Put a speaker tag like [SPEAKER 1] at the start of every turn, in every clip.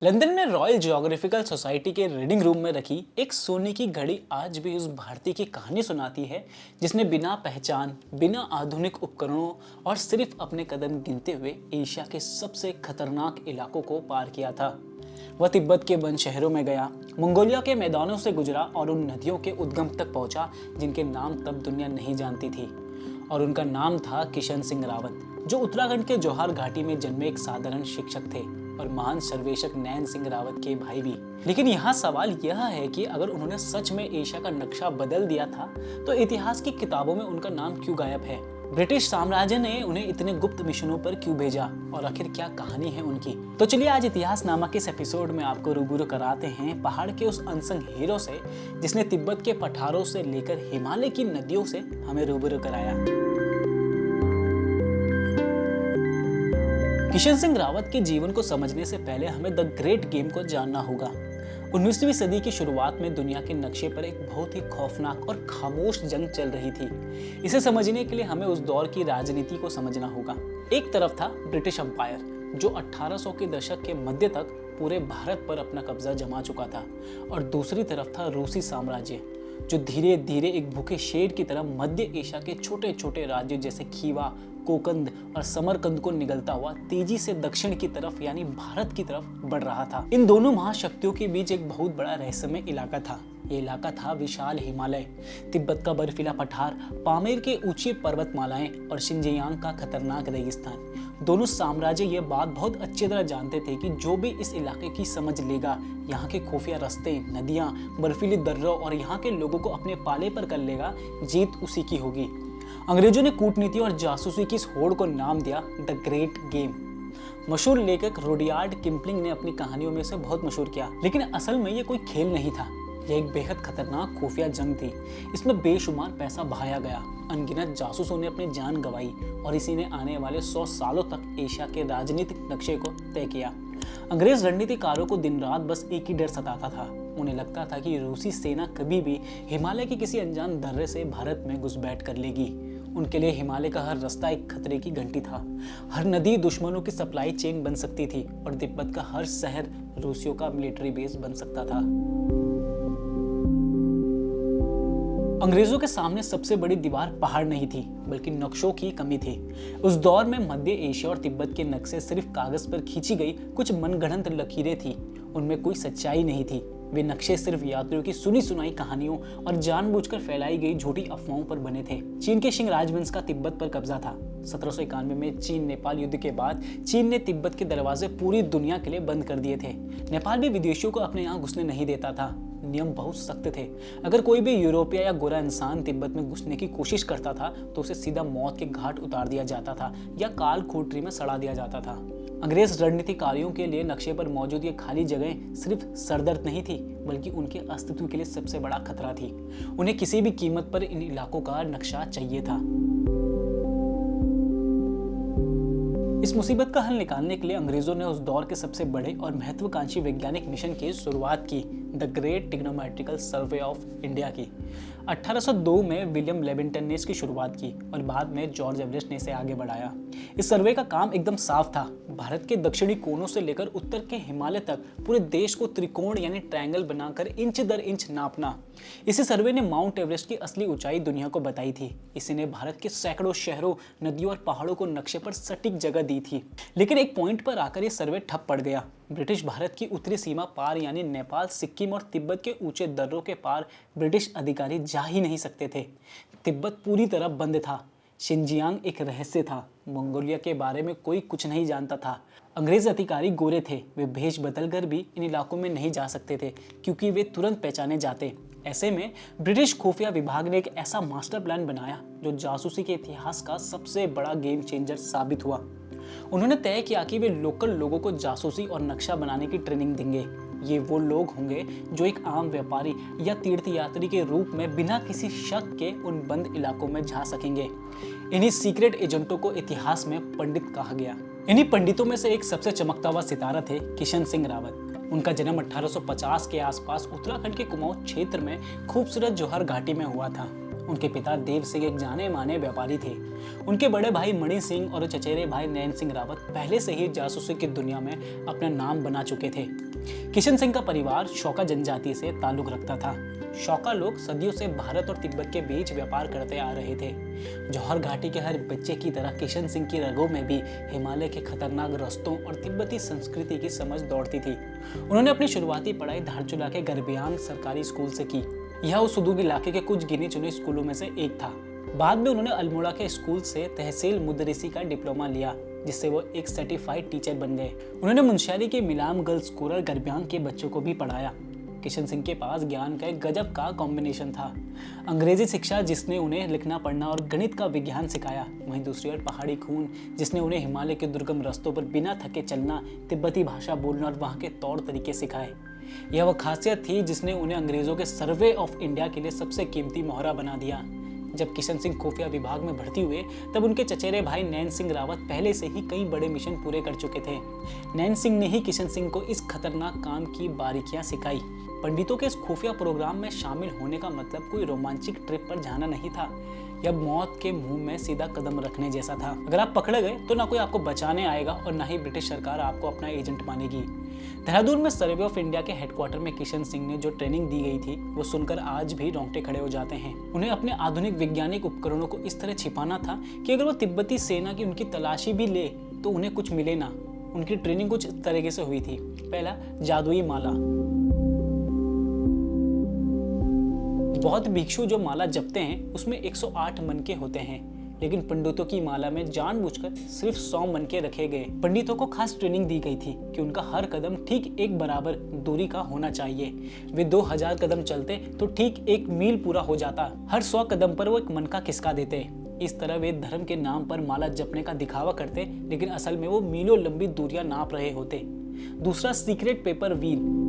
[SPEAKER 1] London में royal geographical society के reading room में रखी एक सोने की घड़ी आज भी उस भारतीय की कहानी सुनाती है जिसने बिना पहचान, बिना आधुनिक उपकरणों और सिर्फ अपने कदम गिनते हुए एशिया के सबसे खतरनाक इलाकों को पार किया था। वह तिब्बत के वन शहरों में गया, मंगोलिया के मैदानों से गुजरा और उन नदियों के उद्गम तक पहुंचा जिनके नाम तब दुनिया नहीं जानती थी। और उनका नाम था किशन सिंह रावत, जो उत्तराखंड के जौहर घाटी में जन्मे एक साधारण शिक्षक थे और महान सर्वेक्षक नैन सिंह रावत के भाई भी। लेकिन यहाँ सवाल यह है कि अगर उन्होंने सच में एशिया का नक्शा बदल दिया था तो इतिहास की किताबों में उनका नाम क्यों गायब है? ब्रिटिश साम्राज्य ने उन्हें इतने गुप्त मिशनों पर क्यों भेजा और आखिर क्या कहानी है उनकी? तो चलिए आज इतिहास नामक इस एपिसोड में आपको रूबरू कराते हैं पहाड़ के उस अनसंग हीरो से जिसने तिब्बत के पठारों से लेकर हिमालय की नदियों से हमें रूबरू कराया। किशन सिंह रावत के जीवन को समझने से पहले हमें द ग्रेट गेम को जानना होगा। 19वीं सदी की शुरुआत में दुनिया के नक्शे पर एक बहुत ही खौफनाक और खामोश जंग चल रही थी। इसे समझने के लिए हमें उस दौर की राजनीति को समझना होगा। एक तरफ था ब्रिटिश एम्पायर जो 1800 के दशक के मध्य तक पूरे भारत पर अपना कब्जा जमा चुका था, और दूसरी तरफ था रूसी साम्राज्य जो धीरे धीरे एक भूखे शेर की तरह मध्य एशिया के छोटे छोटे राज्यों जैसे खीवा, कोकंद और समरकंद को निगलता हुआ तेजी से दक्षिण की तरफ यानी भारत की तरफ बढ़ रहा था। इन दोनों महाशक्तियों के बीच एक बहुत बड़ा रहस्यमय इलाका था। ये इलाका था विशाल हिमालय, तिब्बत का बर्फीला पठार, पामेर के ऊंचे पर्वतमालाएं और शिनजियांग का खतरनाक रेगिस्तान। दोनों साम्राज्य ये बात बहुत अच्छी तरह जानते थे कि जो भी इस इलाके की समझ लेगा, यहाँ के खुफिया रास्ते, नदियाँ, बर्फीली दर्रों और यहाँ के लोगों को अपने पाले पर कर लेगा, जीत उसी की होगी। अंग्रेजों ने कूटनीति और जासूसी की इस होड़ को नाम दिया द ग्रेट गेम। मशहूर लेखक रुडयार्ड किपलिंग ने अपनी कहानियों में से बहुत मशहूर किया, लेकिन असल में ये कोई खेल नहीं था। यह एक बेहद खतरनाक खुफिया जंग थी। इसमें बेशुमार पैसा बहाया गया, अनगिनत जासूसों ने अपनी जान गंवाई और इसी ने आने वाले 100 सालों तक एशिया के राजनीतिक नक्शे को तय किया। अंग्रेज रणनीतिकारों को दिन रात बस एक ही डर सताता था। उन्हें लगता था कि रूसी सेना कभी भी हिमालय के किसी अनजान दर्रे से भारत में घुसपैठ कर लेगी। उनके लिए हिमालय का हर रास्ता एक खतरे की घंटी था। हर नदी दुश्मनों की सप्लाई चेन बन सकती थी और तिब्बत का हर शहर रूसियों का मिलिट्री बेस बन सकता था। अंग्रेजों के सामने सबसे बड़ी दीवार पहाड़ नहीं थी, बल्कि नक्शों की कमी थी। उस दौर में मध्य एशिया और तिब्बत के नक्शे सिर्फ कागज पर खींची गई कुछ मनगढ़ंत लकीरें थी। उनमें कोई सच्चाई नहीं थी। वे नक्शे सिर्फ यात्रियों की सुनी सुनाई कहानियों और जानबूझकर फैलाई गई झूठी अफवाहों पर बने थे। चीन के शिंग राजवंश का तिब्बत पर कब्जा था। 1791 में चीन नेपाल युद्ध के बाद चीन ने तिब्बत के दरवाजे पूरी दुनिया के लिए बंद कर दिए थे। नेपाल भी विदेशियों को अपने यहाँ घुसने नहीं देता था। नियम बहुत सख्त थे। अगर कोई भी यूरोपीय या गोरा इंसान तिब्बत में घुसने की कोशिश करता था तो उसे सीधा मौत के घाट उतार दिया जाता था या काल खूटरी में सड़ा दिया जाता था। अंग्रेज रणनीतिकारियों के लिए नक्शे पर मौजूद ये खाली जगह सिर्फ सरदर्द नहीं थी, बल्कि उनके अस्तित्व के लिए सबसे बड़ा खतरा थी। उन्हें किसी भी कीमत पर इन इलाकों का नक्शा चाहिए था। इस मुसीबत का हल निकालने के लिए अंग्रेजों ने उस दौर के सबसे बड़े और महत्वाकांक्षी वैज्ञानिक मिशन की शुरुआत की, the great trigonometrical survey of India की। 1802 में विलियम लेविंगटन ने इसकी शुरुआत की और बाद में जॉर्ज एवरेस्ट ने इसे आगे बढ़ाया। इस सर्वे का काम एकदम साफ था। भारत के दक्षिणी कोनों से लेकर उत्तर के हिमालय तक पूरे देश को त्रिकोण यानी ट्रायंगल बनाकर इंच दर इंच नापना। इसी सर्वे ने माउंट एवरेस्ट की असली ऊंचाई दुनिया को बताई थी। इसी ने भारत के सैकड़ों शहरों, नदियों और पहाड़ों को नक्शे पर सटीक जगह दी थी। लेकिन एक पॉइंट पर आकर यह सर्वे ठप पड़ गया। ब्रिटिश भारत की उत्तरी सीमा पार यानी नेपाल, सिक्किम और तिब्बत के ऊंचे दर्रों के पार ब्रिटिश अधिकारी जा ही नहीं सकते थे। तिब्बत पूरी तरह बंद था। शिनजियांग एक रहस्य था। मंगोलिया के बारे में कोई कुछ नहीं जानता था। अंग्रेज अधिकारी गोरे थे। वे भेष बदलकर भी इन इलाकों में नहीं जा सकते थे क्योंकि वे तुरंत पहचाने जाते। ऐसे में ब्रिटिश खुफिया विभाग ने एक ऐसा मास्टर प्लान बनाया जो जासूसी के इतिहास का सबसे बड़ा गेम चेंजर साबित हुआ। उन्होंने तय किया कि वे लोकल लोगों को जासूसी और नक्शा बनाने की ट्रेनिंग देंगे। ये वो लोग होंगे जो एक आम व्यापारी या तीर्थयात्री के रूप में बिना किसी शक के उन बंद इलाकों में जा सकेंगे। इन्हीं सीक्रेट एजेंटों को इतिहास में पंडित कहा गया। इन्हीं पंडितों में से एक सबसे चमकता हुआ सितारा थे किशन सिंह रावत। उनका जन्म 1850 के आसपास उत्तराखंड के कुमाऊं क्षेत्र में खूबसूरत जौहर घाटी में हुआ था। उनके पिता देव सिंह एक जाने माने व्यापारी थे। उनके बड़े भाई मणि सिंह और चचेरे भाई नैन सिंह रावत पहले से ही जासूसी की दुनिया में अपना नाम बना चुके थे। किशन सिंह का परिवार शौका जनजाति से ताल्लुक रखता था। शौका लोग सदियों से भारत और तिब्बत के बीच व्यापार करते आ रहे थे। जौहर घाटी के हर बच्चे की तरह किशन सिंह की रगों में भी हिमालय के खतरनाक रास्तों और तिब्बती संस्कृति की समझ दौड़ती थी। उन्होंने अपनी शुरुआती पढ़ाई धारचूला के गर्बियांग सरकारी स्कूल से की। यह उस सुदूर इलाके के कुछ गिने चुने स्कूलों में से एक था। बाद में उन्होंने अल्मोड़ा के स्कूल से तहसील मुदरिसी का डिप्लोमा लिया, जिससे वो एक सर्टिफाइड टीचर बन गए। उन्होंने मुंशियारी के मिलाम गर्ल्स स्कूल और गर्बियांग के बच्चों को भी पढ़ाया। किशन सिंह के पास ज्ञान का एक गजब का कॉम्बिनेशन था। अंग्रेजी शिक्षा जिसने उन्हें लिखना पढ़ना और गणित का विज्ञान सिखाया, वहीं दूसरी ओर पहाड़ी खून जिसने उन्हें हिमालय के दुर्गम रास्तों पर बिना थके चलना, तिब्बती भाषा बोलना और वहाँ के तौर तरीके सिखाए। यह वह खासियत थी जिसने उन्हें अंग्रेजों के सर्वे ऑफ इंडिया के लिए सबसे कीमती मोहरा बना दिया। जब किशन सिंह खुफिया विभाग में भर्ती हुए तब उनके चचेरे भाई नैन सिंह रावत पहले से ही कई बड़े मिशन पूरे कर चुके थे। नैन सिंह ने ही किशन सिंह को इस खतरनाक काम की बारीकियां सिखाई। पंडितों के इस खुफिया प्रोग्राम में शामिल होने का मतलब कोई रोमांचिक ट्रिप पर जाना नहीं था, यह मौत के मुंह में सीधा कदम रखने जैसा था। अगर आप पकड़े गए तो ना कोई आपको बचाने आएगा और ना ही ब्रिटिश सरकार आपको अपना एजेंट मानेगी। देहरादून में सर्वे ऑफ इंडिया के हेडक्वार्टर में किशन सिंह ने जो ट्रेनिंग दी गई थी वो सुनकर आज भी रोंगटे खड़े हो जाते हैं। उन्हें अपने आधुनिक वैज्ञानिक उपकरणों को इस तरह छिपाना था कि अगर वो तिब्बती सेना की उनकी तलाशी भी ले तो उन्हें कुछ मिले ना। उनकी ट्रेनिंग कुछ इस तरीके से हुई थी। पहला, जादुई माला। बौद्ध भिक्षु जो माला जपते हैं उसमें 108 मनके होते हैं, लेकिन पंडितों की माला में जानबूझकर सिर्फ 100 मनके रखे गए। पंडितों को खास ट्रेनिंग दी गई थी कि उनका हर कदम ठीक एक बराबर दूरी का होना चाहिए। वे 2000 कदम चलते तो ठीक 1 मील पूरा हो जाता। हर 100 कदम पर वो एक मनका खिसका देते। इस तरह वे धर्म के नाम पर माला जपने का दिखावा करते, लेकिन असल में वो मीलों लंबी दूरियां नाप रहे होते। दूसरा, सीक्रेट पेपर व्हील।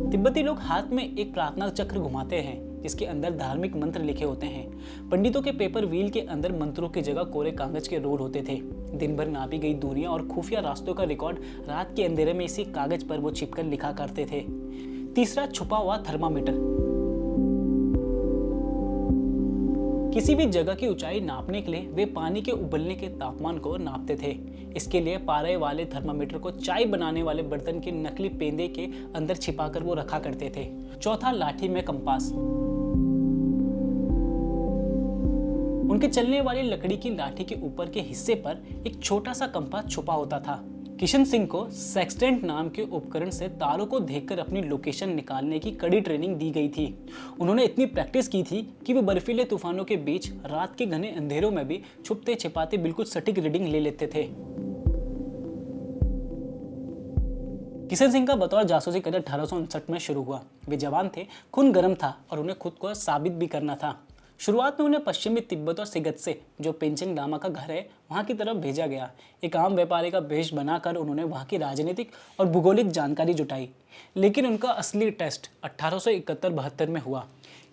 [SPEAKER 1] तिब्बती लोग हाथ में एक प्रार्थना चक्र घुमाते हैं जिसके अंदर धार्मिक मंत्र लिखे होते हैं। पंडितों के पेपर व्हील के अंदर मंत्रों की जगह कोरे कागज के रोल होते थे। दिन भर नापी गई दूरियां और खुफिया रास्तों का रिकॉर्ड रात के अंधेरे में इसी कागज पर वो छिपकर लिखा करते थे। तीसरा, छुपा हुआ थर्मामीटर। किसी भी जगह की ऊंचाई नापने के लिए वे पानी के उबलने के तापमान को नापते थे। इसके लिए पारे वाले थर्मामीटर को चाय बनाने वाले बर्तन के नकली पेंदे के अंदर छिपाकर वो रखा करते थे। चौथा, लाठी में कंपास। उनके चलने वाली लकड़ी की लाठी के ऊपर के हिस्से पर एक छोटा सा कंपास छुपा होता था। किशन सिंह को सेक्सटेंट नाम के उपकरण से तारों को देखकर अपनी लोकेशन निकालने की कड़ी ट्रेनिंग दी गई थी। उन्होंने इतनी प्रैक्टिस की थी कि वे बर्फीले तूफानों के बीच रात के घने अंधेरों में भी छुपते छिपाते बिल्कुल सटीक रीडिंग ले लेते थे। किशन सिंह का बतौर जासूसी करियर 1859 में शुरू हुआ। वे जवान थे, खून गर्म था और उन्हें खुद को साबित भी करना था। शुरुआत में उन्हें पश्चिमी तिब्बत और सिगत से, जो पेंचिंग लामा का घर है, वहाँ की तरफ भेजा गया। एक आम व्यापारी का भेष बनाकर उन्होंने वहाँ की राजनीतिक और भूगोलिक जानकारी जुटाई। लेकिन उनका असली टेस्ट 1871-72 में हुआ।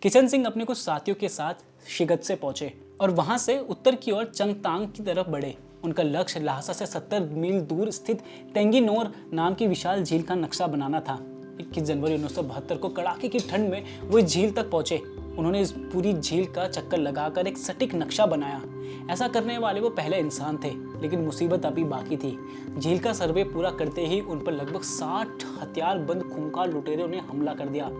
[SPEAKER 1] किशन सिंह अपने कुछ साथियों के साथ शिगत से पहुंचे और वहाँ से उत्तर की ओर चंगतांग की तरफ बढ़े। उनका लक्ष्य ल्हासा से 70 मील दूर स्थित तेंगिनोर नाम की विशाल झील का नक्शा बनाना था। 21 जनवरी 1972 को कड़ाके की ठंड में वो इस झील तक पहुंचे। उन्होंने इस पूरी झील का चक्कर लगाकर एक सटीक नक्शा बनाया। ऐसा करने वाले वो पहले इंसान थे, लेकिन मुसीबत अभी बाकी थी। झील का सर्वे पूरा करते ही उन पर लगभग 60 हथियारबंद खूंखार लुटेरों ने हमला कर दिया।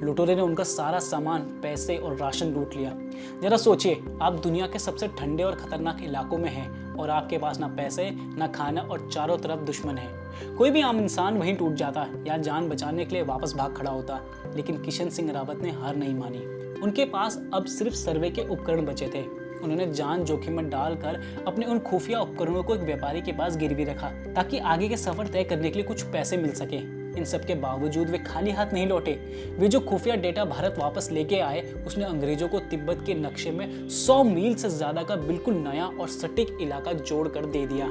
[SPEAKER 1] लुटेरों ने उनका सारा सामान, पैसे और राशन लूट लिया। जरा सोचिए, आप दुनिया के सबसे ठंडे और खतरनाक इलाकों में हैं और आपके पास ना पैसे, ना खाना और चारों तरफ दुश्मन है। कोई भी आम इंसान वहीं टूट जाता या जान बचाने के लिए वापस भाग खड़ा होता, लेकिन किशन सिंह रावत ने हार नहीं मानी। उनके पास अब सिर्फ सर्वे के उपकरण बचे थे। उन्होंने जान जोखिम में डालकर अपने उन खुफिया उपकरणों को एक व्यापारी के पास गिरवी रखा ताकि आगे के सफर तय करने के लिए कुछ पैसे मिल सके। इन सब के बावजूद वे खाली हाथ नहीं लौटे। वे जो खुफिया डेटा भारत वापस लेके आए, उसने अंग्रेजों को तिब्बत के नक्शे में 100 मील से ज्यादा का बिल्कुल नया और सटीक इलाका जोड़कर दे दिया।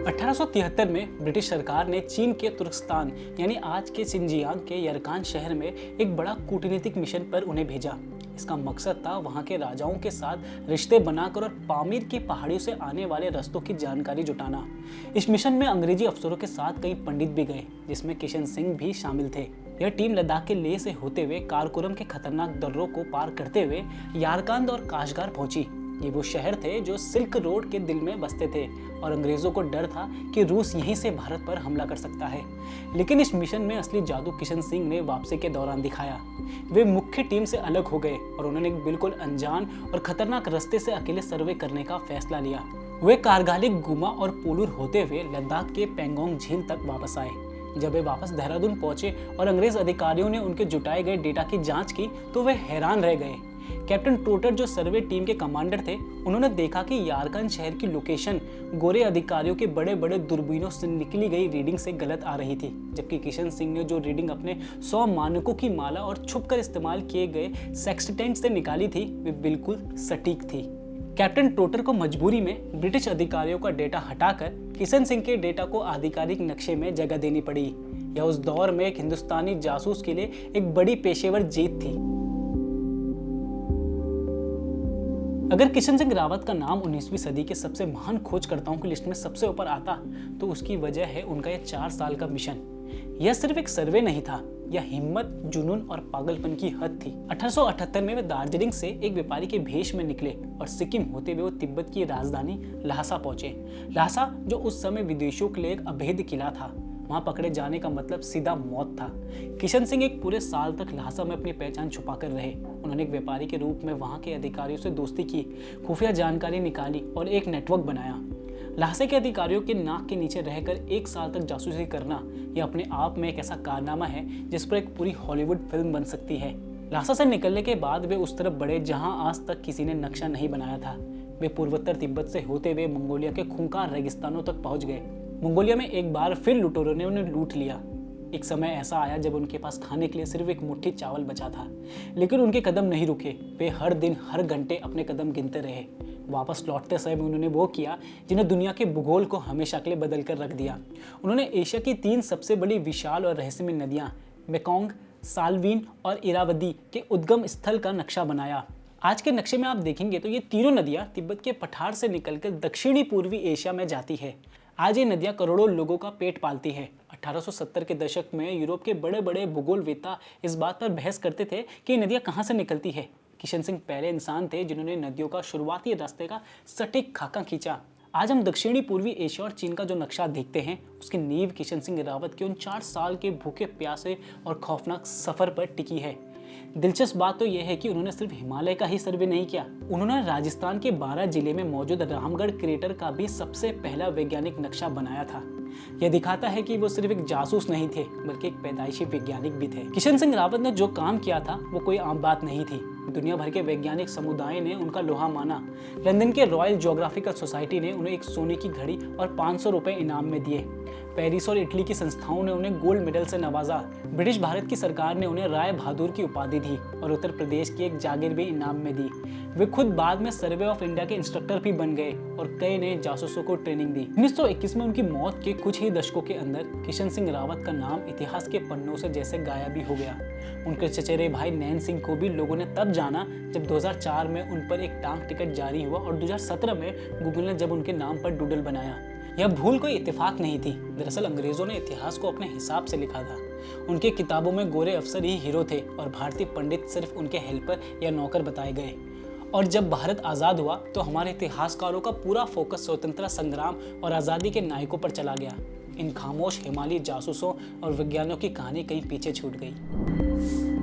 [SPEAKER 1] 1873 में ब्रिटिश सरकार ने चीन के तुर्कस्तान यानी आज के सिंजियांग के यरकान शहर में एक बड़ा कूटनीतिक मिशन पर उन्हें भेजा। इसका मकसद था वहां के राजाओं के साथ रिश्ते बनाकर और पामीर की पहाड़ियों से आने वाले रास्तों की जानकारी जुटाना। इस मिशन में अंग्रेजी अफसरों के साथ कई पंडित भी गए, जिसमें किशन सिंह भी शामिल थे। यह टीम लद्दाख के लेह से होते हुए कारकोरम के खतरनाक दर्रों को पार करते हुए यारकांद और काशगार पहुंची। ये वो शहर थे जो सिल्क रोड के दिल में बसते थे और अंग्रेजों को डर था कि रूस यहीं से भारत पर हमला कर सकता है। लेकिन इस मिशन में असली जादू किशन सिंह ने वापसी के दौरान दिखाया। वे मुख्य टीम से अलग हो गए और उन्होंने एक बिल्कुल अनजान और खतरनाक रास्ते से अकेले सर्वे करने का फैसला लिया। वे कारगिल, गुमा और पोलूर होते हुए लद्दाख के पेंगोंग झील तक वापस आए। जब वे वापस देहरादून पहुंचे और अंग्रेज अधिकारियों ने उनके जुटाए गए डेटा की जांच की तो वे हैरान रह गए। कैप्टन ट्रोटर जो सर्वे टीम के कमांडर थे, उन्होंने देखा कि यारकन शहर की लोकेशन गोरे अधिकारियों के बड़े बड़े दूरबीनों से निकली गई रीडिंग से गलत आ रही थी, जबकि किशन सिंह ने जो रीडिंग अपने 100 मानकों की माला और छुपकर इस्तेमाल किए गए सेक्सटेंट से निकाली थी, वे बिल्कुल सटीक थी। कैप्टन ट्रोटर को मजबूरी में ब्रिटिश अधिकारियों का डेटा हटाकर किशन सिंह के डेटा को आधिकारिक नक्शे में जगह देनी पड़ी। यह उस दौर में एक हिंदुस्तानी जासूस के लिए एक बड़ी पेशेवर जीत थी। अगर किशन सिंह रावत का नाम 19वीं सदी के सबसे महान खोजकर्ताओं की लिस्ट में सबसे ऊपर आता तो उसकी वजह है उनका यह 4 साल का मिशन। यह सिर्फ एक सर्वे नहीं था, यह हिम्मत, जुनून और पागलपन की हद थी। 1878 में वे दार्जिलिंग से एक व्यापारी के भेष में निकले और सिक्किम होते हुए वो तिब्बत की राजधानी ल्हासा पहुंचे। ल्हासा जो उस समय विदेशियों के लिए एक अभेद्य किला था, वहां पकड़े जाने का मतलब सीधा मौत था। किशन सिंह एक पूरे साल तक ल्हासा में अपनी पहचान छुपा कर रहे। उन्होंने एक व्यापारी के रूप में वहां के अधिकारियों से दोस्ती की, खुफिया जानकारी निकाली और एक नेटवर्क बनाया। ल्हासा के अधिकारियों के नाक के नीचे रहकर 1 साल तक जासूसी करना यह अपने आप में एक ऐसा कारनामा है जिस पर एक पूरी हॉलीवुड फिल्म बन सकती है। ल्हासा से निकलने के बाद वे उस तरफ बढ़े जहां आज तक किसी ने नक्शा नहीं बनाया था। वे पूर्वोत्तर तिब्बत से होते हुए मंगोलिया के खूंखार रेगिस्तानों तक पहुंच गए। मंगोलिया में एक बार फिर लुटेरों ने उन्हें लूट लिया। एक समय ऐसा आया जब उनके पास खाने के लिए सिर्फ एक मुट्ठी चावल बचा था, लेकिन उनके कदम नहीं रुके। वे हर दिन हर घंटे अपने कदम गिनते रहे। वापस लौटते समय उन्होंने वो किया जिन्हें दुनिया के भूगोल को हमेशा के लिए बदल कर रख दिया। उन्होंने एशिया की 3 सबसे बड़ी विशाल और रहस्यमय नदियां मेकोंग, साल्वीन और इरावदी के उद्गम स्थल का नक्शा बनाया। आज के नक्शे में आप देखेंगे तो ये तीनों नदियां तिब्बत के पठार से निकलकर दक्षिणी पूर्वी एशिया में जाती है। आज ये नदियां करोड़ों लोगों का पेट पालती है। 1870 के दशक में यूरोप के बड़े बड़े भूगोलवेत्ता इस बात पर बहस करते थे कि ये नदियां कहाँ से निकलती है। किशन सिंह पहले इंसान थे जिन्होंने नदियों का शुरुआती रास्ते का सटीक खाका खींचा। आज हम दक्षिणी पूर्वी एशिया और चीन का जो नक्शा देखते हैं, उसकी नींव किशन सिंह रावत के उन 4 साल के भूखे प्यासे और खौफनाक सफर पर टिकी है। दिलचस्प बात तो यह है कि उन्होंने सिर्फ हिमालय का ही सर्वे नहीं किया, उन्होंने राजस्थान के 12 जिले में मौजूद रामगढ़ क्रेटर का भी सबसे पहला वैज्ञानिक नक्शा बनाया था। यह दिखाता है कि वो सिर्फ एक जासूस नहीं थे, बल्कि एक पैदाइशी वैज्ञानिक भी थे। किशन सिंह रावत ने जो काम किया था वो कोई आम बात नहीं थी। दुनिया भर के वैज्ञानिक समुदाय ने उनका लोहा माना। लंदन के रॉयल ज्योग्राफिकल सोसाइटी ने उन्हें एक सोने की घड़ी और 500 रुपए इनाम में दिए। पेरिस और इटली की संस्थाओं ने उन्हें गोल्ड मेडल से नवाजा। ब्रिटिश भारत की सरकार ने उन्हें राय बहादुर की उपाधि दी और उत्तर प्रदेश की एक जागीर भी इनाम में दी। वे खुद बाद में सर्वे ऑफ इंडिया के इंस्ट्रक्टर भी बन गए और कई नए जासूसों को ट्रेनिंग दी। 1921 में उनकी मौत के कुछ ही दशकों के अंदर किशन सिंह रावत का नाम इतिहास के पन्नों से जैसे गायब ही हो गया। उनके चचेरे भाई नैन सिंह को भी लोगों ने तब जाना जब 2004 में उन पर एक डाक टिकट जारी हुआ और 2017 में गूगल ने जब उनके नाम पर डूडल बनाया। यह भूल कोई इत्तेफाक नहीं थी। दरअसल अंग्रेजों ने इतिहास को अपने हिसाब से लिखा था। उनके किताबों में गोरे अफसर ही हीरो थे और भारतीय पंडित सिर्फ उनके हेल्पर या नौकर बताए गए। और जब भारत आज़ाद हुआ तो हमारे इतिहासकारों का पूरा फोकस स्वतंत्रता संग्राम और आज़ादी के नायकों पर चला गया। इन खामोश हिमालयी जासूसों और विज्ञानियों की कहानी कहीं पीछे छूट गई।